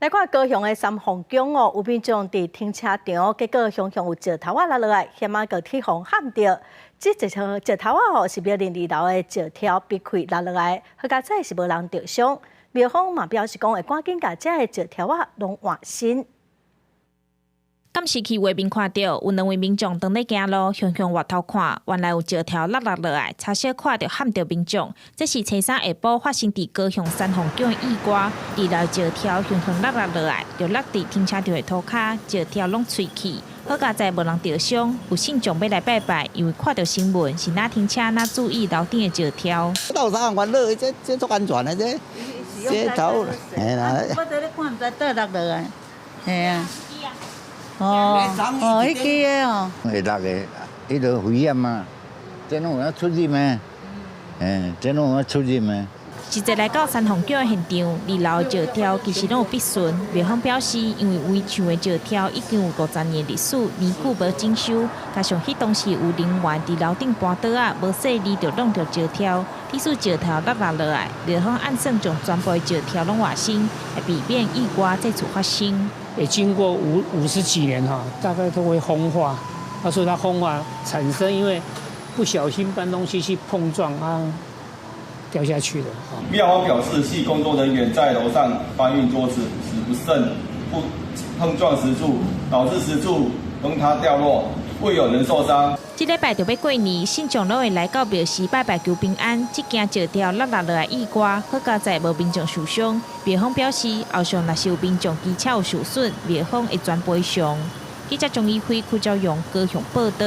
来看高雄的三凤宫哦，有民众伫停车场，结果熊熊有石头落落来，险啊个铁缝焊着。这石头哦是庙林2楼的石条被开落落来，好佳在是无人受伤。庙方嘛表示讲会赶紧把这个石条拢换新。监视器画面看到，有2位民众当咧行路，向外头看，原来有石条落落来，差小看到喊着民众。这是初3下晡发生伫高雄三凤宫的意外，2楼石条向落来，就落伫停车场的涂骹，石条拢碎去。好佳在无人受伤，有信众要来拜拜，因为看到新闻是哪停车哪注意楼顶的石条。到啥关乐，这足安全的这石头，嘿啦。我在咧看，唔知倒落落来，嘿啊。哦，迄支的哦。会落的，迄个危险嘛，这拢有出入嘛，这拢有出入嘛。实际来到三凤宫的现场，2楼的石条其实拢有必损。庙方表示，因为围墙的石条已经有50年历史，年久无整修，加上迄当时有人员伫楼顶搬倒无细理就弄着石条，历史石条落来，庙方按算将全部的石条拢换新，来避免意外再次发生。也经过50几年哈，大概都会风化。所以它风化产生，因为不小心搬东西去碰撞掉下去的。庙方表示，系工作人员在楼上搬运桌子时不慎碰撞石柱，导致石柱崩塌掉落，未有人受伤。这礼拜就要过年，信众拢会来到庙寺拜拜求平安。这件石条落来意外，好佳在无民众受伤。庙方表示，后续若是有民众机车有受损，庙方会全赔偿。记者钟义辉、邱兆勇高雄报道。